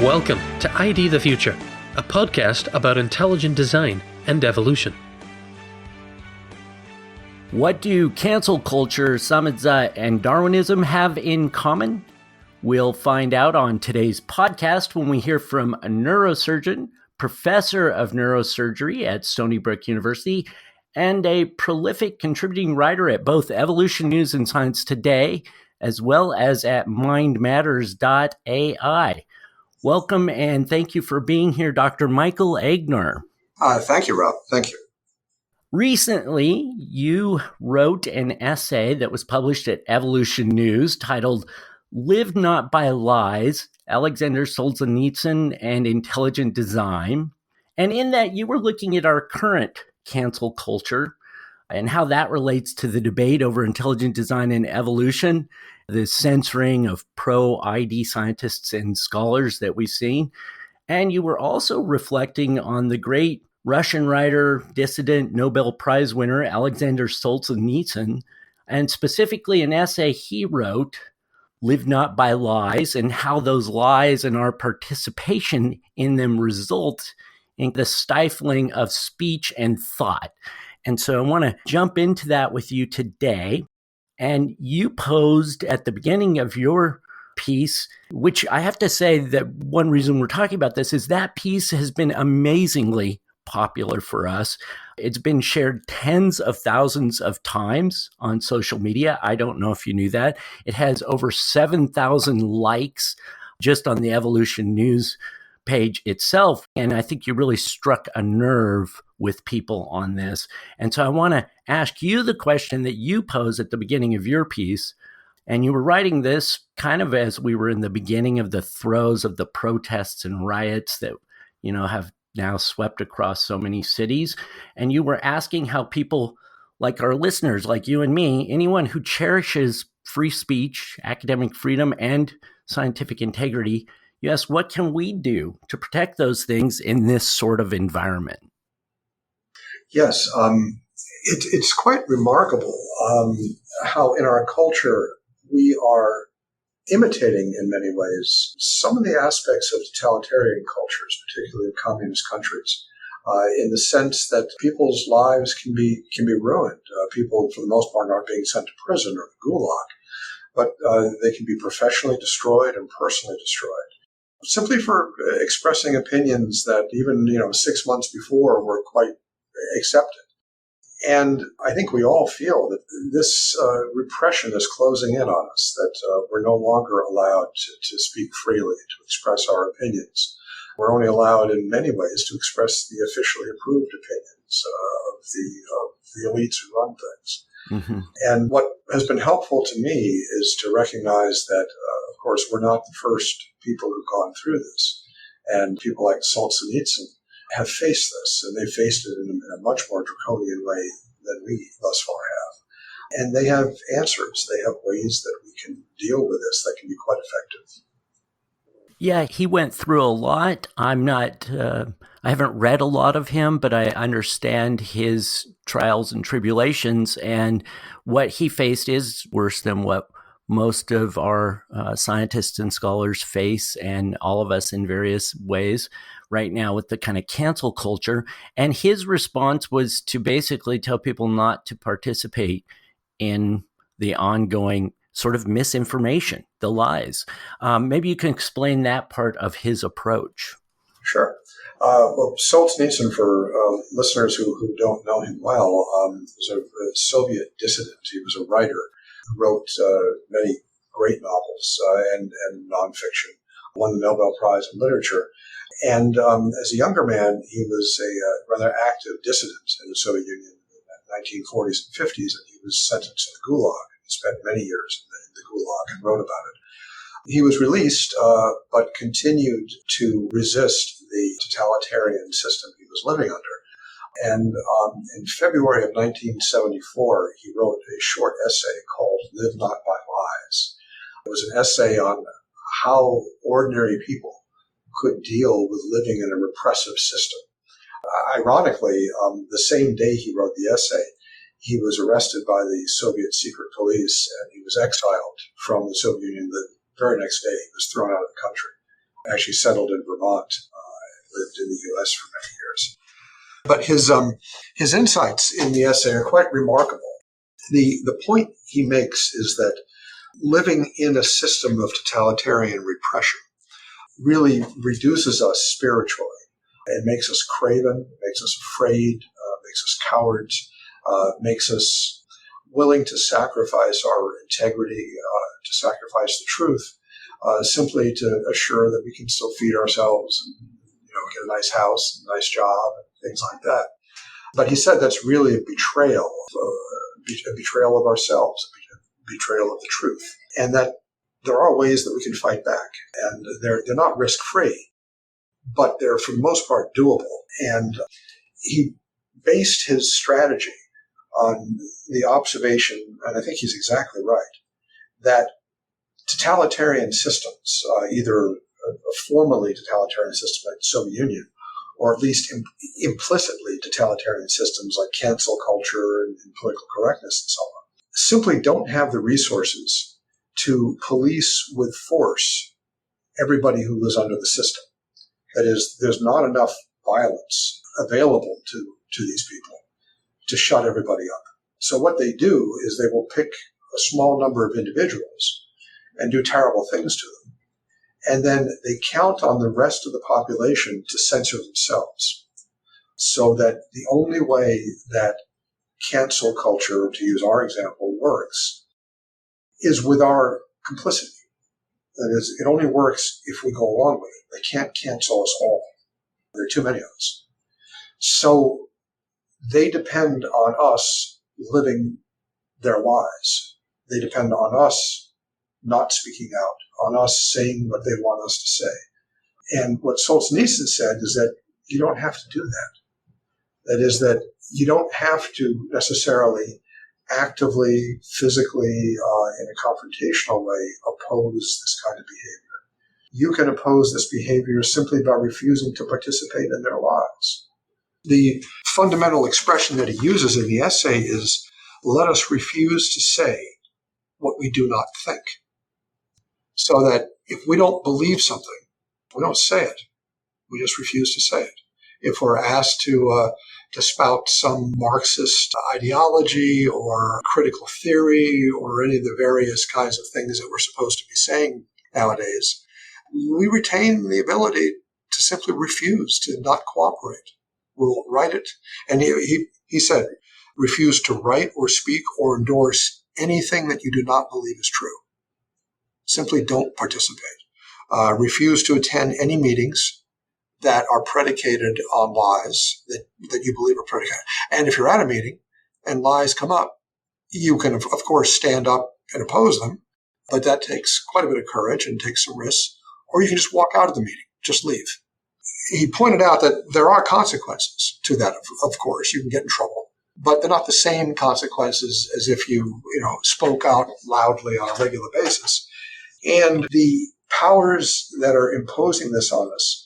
Welcome to ID the Future, a podcast about intelligent design and evolution. What do cancel culture, samizdat, and Darwinism have in common? We'll find out on today's podcast when we hear from a neurosurgeon, professor of neurosurgery at Stony Brook University, and a prolific contributing writer at both Evolution News and Science Today, as well as at mindmatters.ai. Welcome and thank you for being here, Dr. Michael Egnor. Thank you, Rob. Thank you. Recently, you wrote an essay that was published at Evolution News titled Live Not by Lies, Aleksandr Solzhenitsyn and Intelligent Design. And in that, you were looking at our current cancel culture and how that relates to the debate over intelligent design and evolution, the censoring of pro-ID scientists and scholars that we've seen. And you were also reflecting on the great Russian writer, dissident, Nobel Prize winner, Aleksandr Solzhenitsyn, and specifically an essay he wrote, Live Not by Lies, and how those lies and our participation in them result in the stifling of speech and thought. And so I want to jump into that with you today. And you posed at the beginning of your piece, which I have to say that one reason we're talking about this is that piece has been amazingly popular for us. It's been shared tens of thousands of times on social media. I don't know if you knew that. It has over 7,000 likes just on the Evolution News page itself. And I think you really struck a nerve with people on this. And so I want to ask you the question that you posed at the beginning of your piece. And you were writing this kind of as we were in the beginning of the throes of the protests and riots that, have now swept across so many cities. And you were asking how people like our listeners, like you and me, anyone who cherishes free speech, academic freedom, and scientific integrity, you ask, what can we do to protect those things in this sort of environment? Yes, it's quite remarkable how in our culture we are imitating in many ways some of the aspects of totalitarian cultures, particularly of communist countries, in the sense that people's lives can be ruined. People, for the most part, aren't being sent to prison or the gulag, but they can be professionally destroyed and personally destroyed, simply for expressing opinions that even 6 months before were quite accepted. And I think we all feel that this repression is closing in on us, that we're no longer allowed to speak freely, to express our opinions. We're only allowed in many ways to express the officially approved opinions of the elites who run things. Mm-hmm. And what has been helpful to me is to recognize that, of course, we're not the first people who've gone through this. And people like Solzhenitsyn have faced this, and they faced it in a much more draconian way than we thus far have. And they have answers. They have ways that we can deal with this that can be quite effective. Yeah, he went through a lot. I haven't read a lot of him, but I understand his trials and tribulations, and what he faced is worse than what most of our scientists and scholars face, and all of us in various ways right now with the kind of cancel culture. And his response was to basically tell people not to participate in the ongoing sort of misinformation, the lies. Maybe you can explain that part of his approach. Sure. Well, Solzhenitsyn, for listeners who don't know him well, was a Soviet dissident. He was a writer who wrote many great novels and nonfiction, won the Nobel Prize in Literature. And as a younger man, he was a rather active dissident in the Soviet Union in the 1940s and 50s, and he was sentenced to the gulag. He spent many years in the gulag and wrote about it. He was released, but continued to resist the totalitarian system he was living under. And in February of 1974, he wrote a short essay called Live Not by Lies. It was an essay on how ordinary people could deal with living in a repressive system. Ironically, the same day he wrote the essay, he was arrested by the Soviet secret police and he was exiled from the Soviet Union. The very next day, he was thrown out of the country. actually settled in Vermont, lived in the U.S. for many years. But his insights in the essay are quite remarkable. The point he makes is that living in a system of totalitarian repression really reduces us spiritually. It makes us craven, makes us afraid, makes us cowards, makes us willing to sacrifice our integrity, to sacrifice the truth, simply to assure that we can still feed ourselves and get a nice house, a nice job, and things like that. But he said that's really a betrayal of ourselves, a betrayal of the truth, and that there are ways that we can fight back, and they're not risk-free, but they're for the most part doable. And he based his strategy on the observation, and I think he's exactly right, that totalitarian systems, either a formally totalitarian system like the Soviet Union, or at least implicitly totalitarian systems like cancel culture and political correctness and so on, simply don't have the resources to police with force everybody who lives under the system. That is, there's not enough violence available to these people to shut everybody up. So what they do is they will pick a small number of individuals and do terrible things to them. And then they count on the rest of the population to censor themselves. So that the only way that cancel culture, to use our example, works is with our complicity. That is, it only works if we go along with it. They can't cancel us all. There are too many of us. So they depend on us living their lives. They depend on us not speaking out, on us saying what they want us to say. And what Solzhenitsyn said is that you don't have to do that. That is, that you don't have to necessarily actively, physically, in a confrontational way, oppose this kind of behavior. You can oppose this behavior simply by refusing to participate in their lives. The fundamental expression that he uses in the essay is, let us refuse to say what we do not think. So that if we don't believe something, we don't say it. We just refuse to say it. If we're asked to spout some Marxist ideology or critical theory or any of the various kinds of things that we're supposed to be saying nowadays, we retain the ability to simply refuse, to not cooperate. We'll write it. And he said, refuse to write or speak or endorse anything that you do not believe is true. Simply don't participate. Refuse to attend any meetings that are predicated on lies that you believe are predicated. And if you're at a meeting and lies come up, you can, of course, stand up and oppose them, but that takes quite a bit of courage and takes some risks. Or you can just walk out of the meeting, just leave. He pointed out that there are consequences to that, of course. You can get in trouble, but they're not the same consequences as if you spoke out loudly on a regular basis. And the powers that are imposing this on us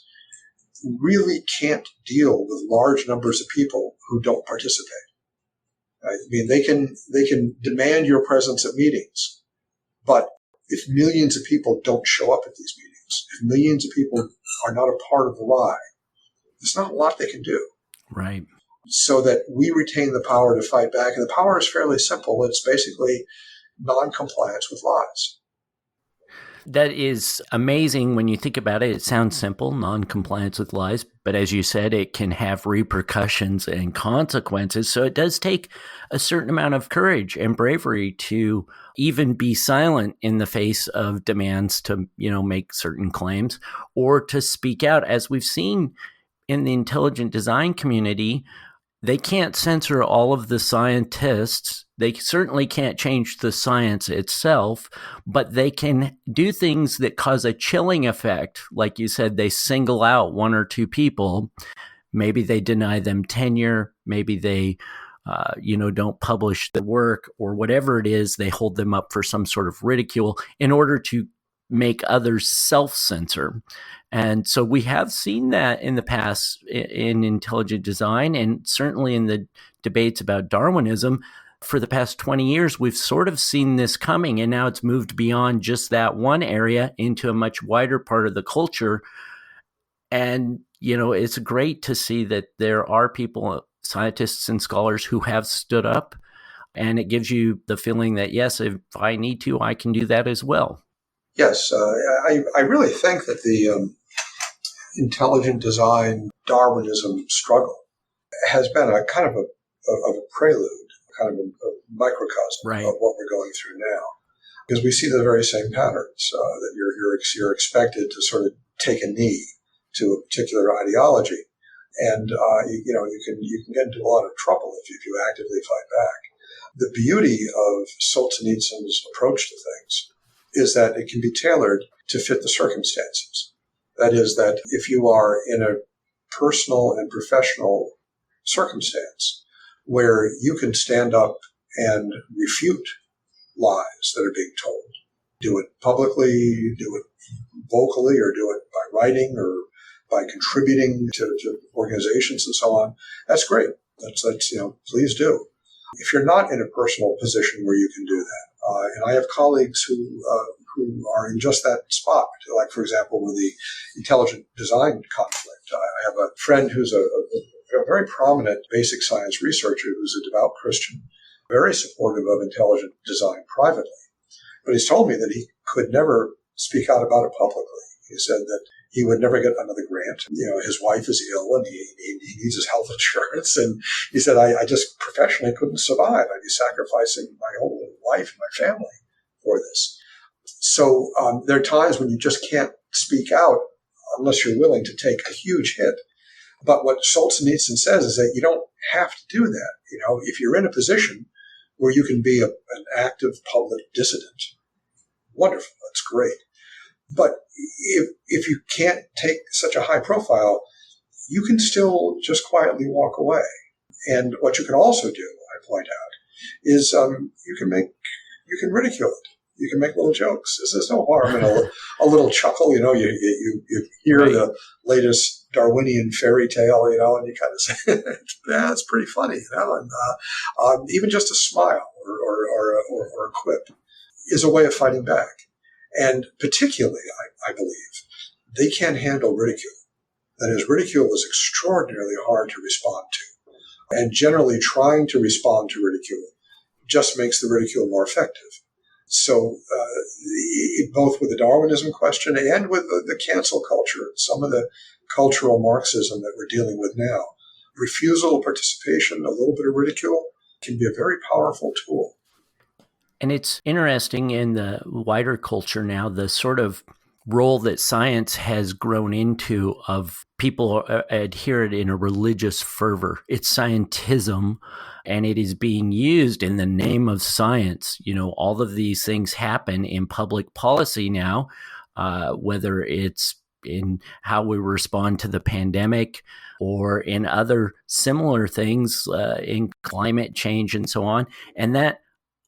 really can't deal with large numbers of people who don't participate. Right? I mean, they can demand your presence at meetings, but if millions of people don't show up at these meetings, if millions of people are not a part of the lie, there's not a lot they can do. Right. So that we retain the power to fight back. And the power is fairly simple. It's basically non-compliance with lies. That is amazing when you think about it. It sounds simple, non-compliance with lies, but as you said, it can have repercussions and consequences. So it does take a certain amount of courage and bravery to even be silent in the face of demands to, make certain claims or to speak out. As we've seen in the intelligent design community, they can't censor all of the scientists. They certainly can't change the science itself, but they can do things that cause a chilling effect. Like you said, they single out one or two people. Maybe they deny them tenure. Maybe they, don't publish the work or whatever it is. They hold them up for some sort of ridicule in order to make others self-censor. And so we have seen that in the past in intelligent design, and certainly in the debates about Darwinism, for the past 20 years, we've sort of seen this coming, and now it's moved beyond just that one area into a much wider part of the culture. And, it's great to see that there are people, scientists and scholars who have stood up, and it gives you the feeling that, yes, if I need to, I can do that as well. Yes, I really think that the intelligent design Darwinism struggle has been a kind of a prelude, kind of a microcosm of what we're going through now, because we see the very same patterns that you're expected to sort of take a knee to a particular ideology, and you can get into a lot of trouble if you actively fight back. The beauty of Solzhenitsyn's approach to things is that it can be tailored to fit the circumstances. That is, that if you are in a personal and professional circumstance where you can stand up and refute lies that are being told, do it publicly, do it vocally, or do it by writing or by contributing to organizations and so on, that's great. That's please do. If you're not in a personal position where you can do that, and I have colleagues who are in just that spot, like, for example, with the intelligent design conflict. I have a friend who's a very prominent basic science researcher who's a devout Christian, very supportive of intelligent design privately. But he's told me that he could never speak out about it publicly. He said that he would never get another grant. His wife is ill and he needs his health insurance. And he said, I just professionally couldn't survive. I'd be sacrificing my whole life and my family for this. So there are times when you just can't speak out unless you're willing to take a huge hit. But what Solzhenitsyn says is that you don't have to do that. If you're in a position where you can be an active public dissident, wonderful, that's great. But if you can't take such a high profile, you can still just quietly walk away. And what you can also do, I point out, is you can ridicule it. You can make little jokes. There's no harm in a little chuckle. You hear the latest Darwinian fairy tale, and you kind of say, "Yeah, it's pretty funny," and even just a smile or a quip is a way of fighting back. And particularly, I believe, they can't handle ridicule. That is, ridicule is extraordinarily hard to respond to, and generally, trying to respond to ridicule just makes the ridicule more effective. So both with the Darwinism question and with the cancel culture, some of the cultural Marxism that we're dealing with now, refusal of participation, a little bit of ridicule, can be a very powerful tool. And it's interesting in the wider culture now, the sort of role that science has grown into of people adhere it in a religious fervor. It's scientism, and it is being used in the name of science. All of these things happen in public policy now, whether it's in how we respond to the pandemic or in other similar things in climate change and so on. And that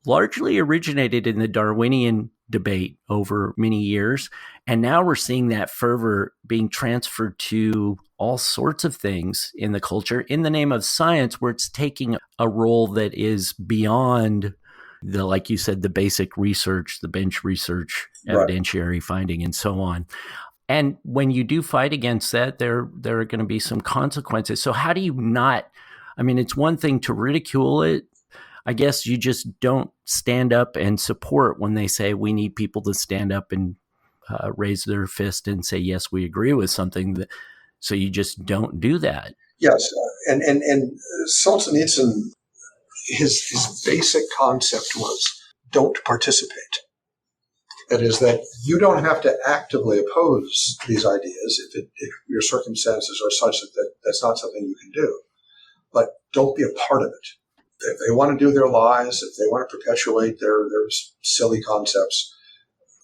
largely originated in the Darwinian debate over many years. And now we're seeing that fervor being transferred to all sorts of things in the culture in the name of science, where it's taking a role that is beyond like you said, the basic research, the bench research, evidentiary finding, and so on. And when you do fight against that, there are going to be some consequences. So how do you not, it's one thing to ridicule it. I guess you just don't stand up and support when they say we need people to stand up and raise their fist and say, yes, we agree with something. So you just don't do that. Yes. And Solzhenitsyn, his basic concept was don't participate. That is, that you don't have to actively oppose these ideas if your circumstances are such that that's not something you can do. But don't be a part of it. If they want to do their lies, if they want to perpetuate their silly concepts,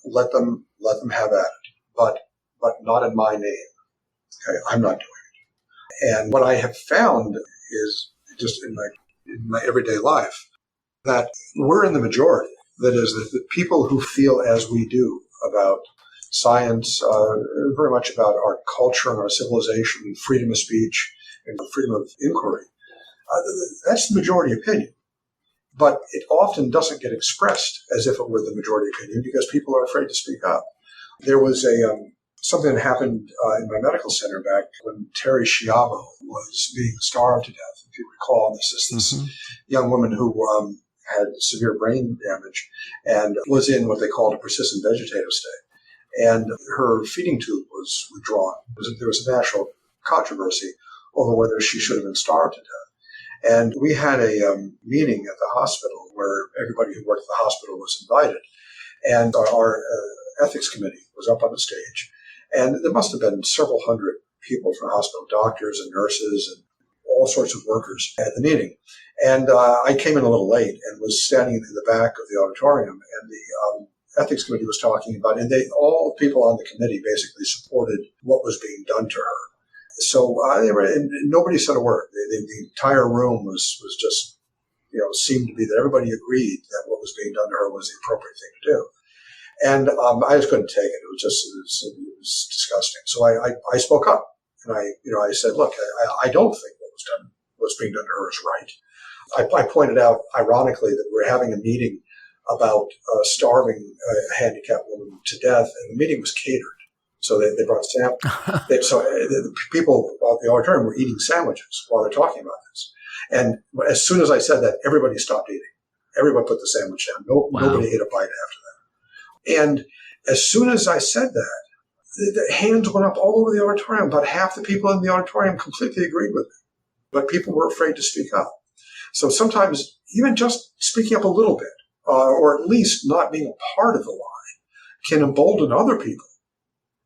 let them have at it. But not in my name. Okay, I'm not doing it. And what I have found is just in my everyday life that we're in the majority. That is, the people who feel as we do about science, very much about our culture and our civilization, and freedom of speech and freedom of inquiry. That's the majority opinion. but it often doesn't get expressed as if it were the majority opinion because people are afraid to speak up. There was something that happened in my medical center back when Terry Schiavo was being starved to death. If you recall, this is this young woman who had severe brain damage and was in what they called a persistent vegetative state. And her feeding tube was withdrawn. There was a national controversy over whether she should have been starved to death. And we had a meeting at the hospital where everybody who worked at the hospital was invited. And our ethics committee was up on the stage. And there must have been several hundred people from the hospital, doctors and nurses and all sorts of workers at the meeting. And I came in a little late and was standing in the back of the auditorium, and the ethics committee was talking about, and all people on the committee basically supported what was being done to her. So and nobody said a word. The entire room was just, seemed to be that everybody agreed that what was being done to her was the appropriate thing to do. And I just couldn't take it. It was disgusting. So I spoke up, and I said, look, I don't think what's being done to her is right. I pointed out, ironically, that we're having a meeting about starving a handicapped woman to death, and the meeting was catered. So they brought samples. So the people at the auditorium were eating sandwiches while they're talking about this. And as soon as I said that, everybody stopped eating. Everyone put the sandwich down. Nobody ate a bite after that. And as soon as I said that, the hands went up all over the auditorium. About half the people in the auditorium completely agreed with me. But people were afraid to speak up. So sometimes even just speaking up a little bit, or at least not being a part of the lie, can embolden other people.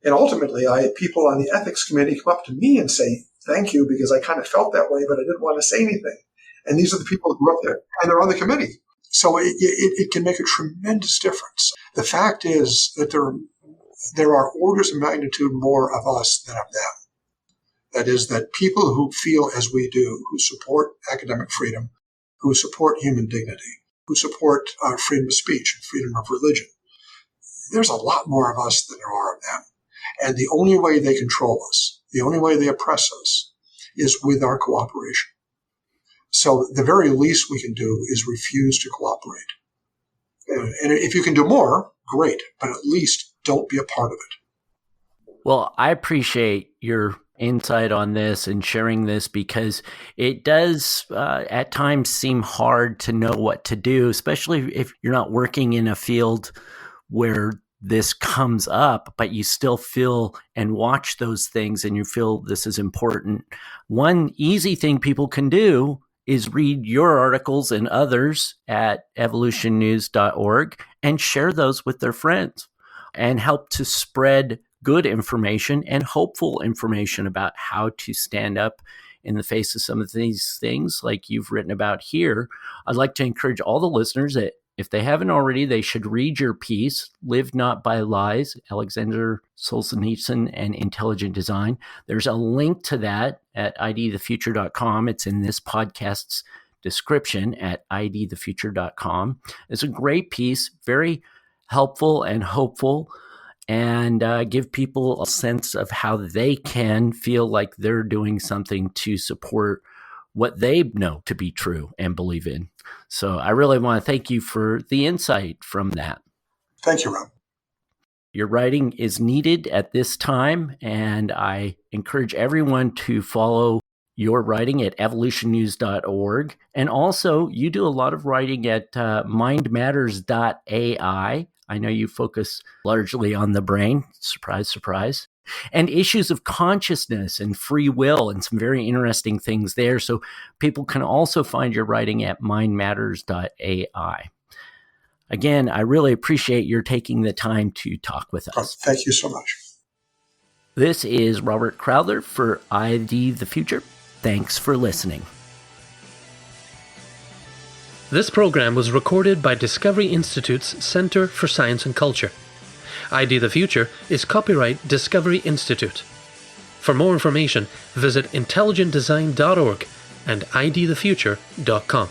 And ultimately, I had people on the ethics committee come up to me and say, thank you, because I kind of felt that way, but I didn't want to say anything. And these are the people who are up there, and they're on the committee. So it can make a tremendous difference. The fact is that there are orders of magnitude more of us than of them. That is, that people who feel as we do, who support academic freedom, who support human dignity, who support freedom of speech and freedom of religion, there's a lot more of us than there are of them. And the only way they control us, the only way they oppress us, is with our cooperation. So the very least we can do is refuse to cooperate. And if you can do more, great, but at least don't be a part of it. Well, I appreciate your insight on this and sharing this, because it does at times seem hard to know what to do, especially if you're not working in a field where this comes up, but you still feel and watch those things and you feel this is important. One easy thing people can do is read your articles and others at evolutionnews.org and share those with their friends and help to spread good information and hopeful information about how to stand up in the face of some of these things like you've written about here. I'd like to encourage all the listeners that if they haven't already, they should read your piece, Live Not by Lies, Aleksandr Solzhenitsyn and Intelligent Design. There's a link to that at idthefuture.com. It's in this podcast's description at idthefuture.com. It's a great piece, very helpful and hopeful, and give people a sense of how they can feel like they're doing something to support what they know to be true and believe in. So I really want to thank you for the insight from that. Thank you, Rob. Your writing is needed at this time, and I encourage everyone to follow your writing at evolutionnews.org. And also, you do a lot of writing at mindmatters.ai. I know you focus largely on the brain. Surprise, surprise. And issues of consciousness and free will and some very interesting things there. So people can also find your writing at mindmatters.ai. Again, I really appreciate your taking the time to talk with us. Thank you so much. This is Robert Crowther for ID the Future. Thanks for listening. This program was recorded by Discovery Institute's Center for Science and Culture. ID the Future is copyright Discovery Institute. For more information, visit intelligentdesign.org and idthefuture.com.